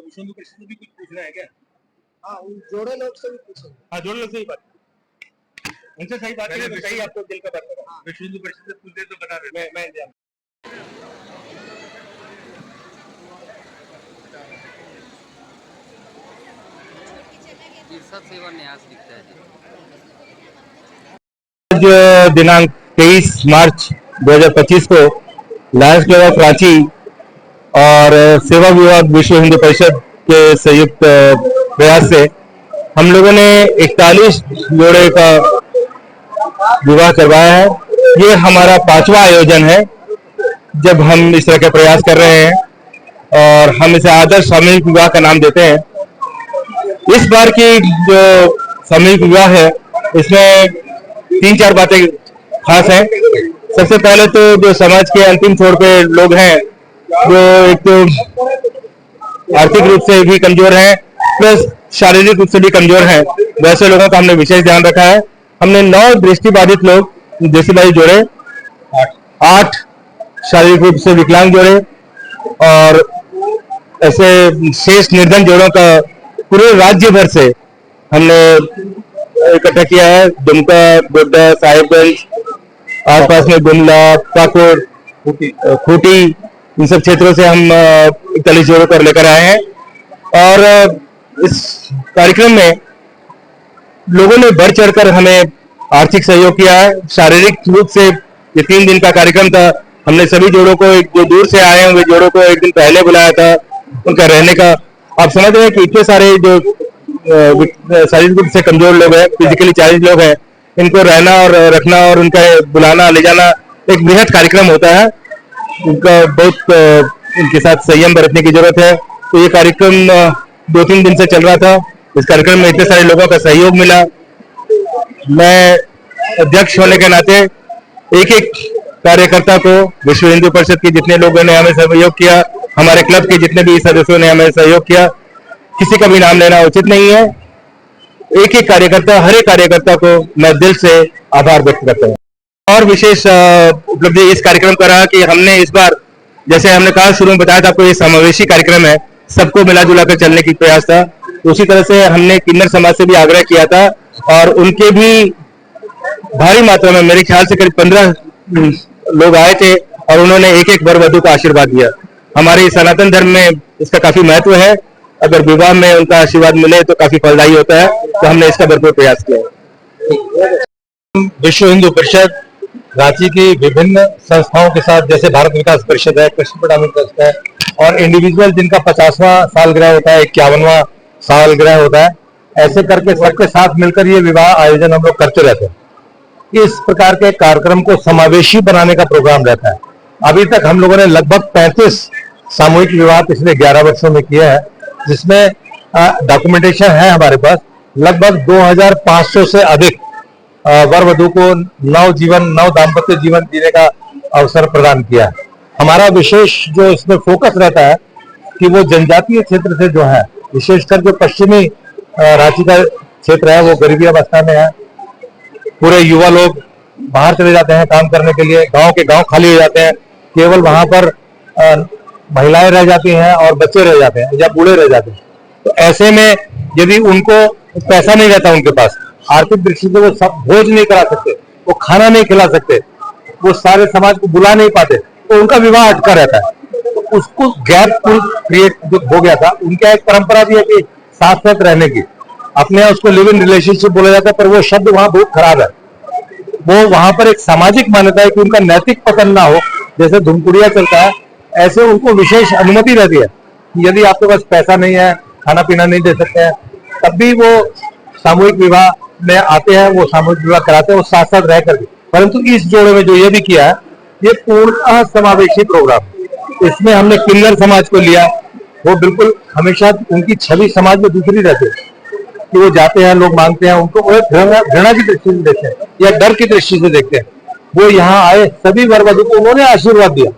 विश्व हिंदू परिषद से भी कुछ पूछना है क्या? हाँ, जोड़े लोग से भी पूछेंगे। हाँ, जोड़े लोग से ही बात, उनसे सही बात करें तो सही आपको दिल का बात करें। हाँ। विश्व हिंदू परिषद से पूछते तो बता दें। मैं सेवा न्यास दिखता है आज दिनांक 23 मार्च 2025 को लायंस क्लब ऑफ रांची और सेवा विभाग विश्व हिंदू परिषद के संयुक्त प्रयास से हम लोगों ने 41 जोड़े का विवाह करवाया है। ये हमारा 5वां आयोजन है जब हम इस तरह के प्रयास कर रहे हैं और हम इसे आदर्श सामूहिक विवाह का नाम देते हैं। इस बार की जो सामूहिक विवाह है इसमें 3-4 बातें खास हैं। सबसे पहले तो जो समाज के अंतिम छोर पे लोग हैं, जो एक तो आर्थिक रूप से भी कमजोर हैं प्लस शारीरिक रूप से भी कमजोर हैं, वैसे लोगों का हमने विशेष ध्यान रखा है। हमने 9 दृष्टिबाधित लोग दृष्टिबाधित जोड़े, 8 शारीरिक रूप से विकलांग जोड़े और ऐसे शेष निर्धन जोड़ों का पूरे राज्य भर से हमने इकट्ठा किया है। दुमका, गोड्डा, साहिबगंज, आसपास में गुमला, पाकुड़, खूंटी, इन सब क्षेत्रों से हम 41 जोड़ों पर लेकर आए हैं। और इस कार्यक्रम में लोगों ने बढ़ चढ़कर हमें आर्थिक सहयोग किया है। शारीरिक रूप से ये 3 दिन का कार्यक्रम था। हमने सभी जोड़ों को, जो दूर से आए हुए जोड़ों को एक दिन पहले बुलाया था उनका रहने का। आप समझ रहे हैं कि इतने सारे जो शारीरिक रूप से कमजोर लोग हैं, फिजिकली चैलेंज लोग हैं, इनको रहना और रखना और उनका बुलाना ले जाना एक बृहद कार्यक्रम होता है। उनका बहुत उनके साथ संयम बरतने की जरूरत है। तो ये कार्यक्रम 2-3 दिन से चल रहा था। इस कार्यक्रम में इतने सारे लोगों का सहयोग मिला। मैं अध्यक्ष होने के नाते एक एक कार्यकर्ता को, विश्व हिंदू परिषद के जितने लोगों ने हमें सहयोग किया, हमारे क्लब के जितने भी सदस्यों ने हमें सहयोग किया, किसी का भी नाम लेना उचित नहीं है। एक एक कार्यकर्ता, हर एक कार्यकर्ता को मैं दिल से आभार व्यक्त करता हूँ। और विशेष उपलब्धि इस कार्यक्रम का रहा कि हमने इस बार, जैसे हमने कहा शुरू में बताया था, आपको ये समावेशी कार्यक्रम है, सबको मिला जुला कर चलने की प्रयास था। उसी तरह से हमने किन्नर समाज से भी आग्रह किया था और उनके भी भारी मात्रा में, मेरे ख्याल से करीब 15 लोग आए थे और उन्होंने एक एक वर वधू का आशीर्वाद दिया। हमारे सनातन धर्म में इसका काफी महत्व है। अगर विवाह में उनका आशीर्वाद मिले तो काफी फलदायी होता है, तो हमने इसका भरपूर प्रयास किया। विश्व हिंदू परिषद रांची की विभिन्न संस्थाओं के साथ, जैसे भारत विकास परिषद है, कृष्ण प्रणामी ट्रस्ट है और इंडिविजुअल जिनका 50वां सालगिरह होता है, 51वां सालगिरह होता है, ऐसे करके सबके साथ मिलकर ये विवाह आयोजन हम लोग करते रहते हैं। इस प्रकार के कार्यक्रम को समावेशी बनाने का प्रोग्राम रहता है। अभी तक हम लोगों ने लगभग 35 सामूहिक विवाह पिछले 11 वर्षों में किया है, जिसमें डॉक्यूमेंटेशन है हमारे पास। लगभग 2500 से अधिक वर वधू को नव दाम्पत्य जीवन जीने का अवसर प्रदान किया है। हमारा विशेष जो इसमें फोकस रहता है कि वो जनजातीय क्षेत्र से जो है, विशेषकर जो पश्चिमी रांची का क्षेत्र है, वो गरीबी अवस्था में है। पूरे युवा लोग बाहर चले जाते हैं काम करने के लिए, गांव के गांव खाली हो जाते हैं, केवल वहां पर महिलाएं रह जाती हैं और बच्चे रह जाते हैं या बूढ़े रह जाते हैं। तो ऐसे में यदि उनको पैसा नहीं रहता, उनके पास आर्थिक दृष्टि से वो सब भोज नहीं करा सकते, वो खाना नहीं खिला सकते, वो सारे समाज को बुला नहीं पाते, तो उनका विवाह अटका रहता है। तो उसको गैप क्रिएट जो हो गया था, उनका एक परंपरा भी है कि साथ साथ रहने की, अपने यहाँ उसको लिव इन रिलेशनशिप बोला जाता है, पर वो शब्द वहां बहुत खराब है। वो वहां पर एक सामाजिक मान्यता है कि उनका नैतिक पतन ना हो, जैसे धुमकुड़िया चलता है, ऐसे उनको विशेष अनुमति रहती है कि यदि आपके पास पैसा नहीं है, खाना पीना नहीं दे सकते हैं, तब भी वो सामूहिक विवाह में आते हैं, वो सामूहिक विवाह कराते हैं, वो साथ साथ रह करके। परंतु इस जोड़े में जो ये भी किया है, ये पूर्णतः समावेशी प्रोग्राम। इसमें हमने किन्नर समाज को लिया। वो बिल्कुल हमेशा उनकी छवि समाज में दूसरी रहती है कि वो जाते हैं, लोग मांगते हैं, उनको वो घृणा की दृष्टि से देखते हैं या डर की दृष्टि से देखते हैं। वो यहाँ आए, सभी वर वधू को उन्होंने आशीर्वाद दिया।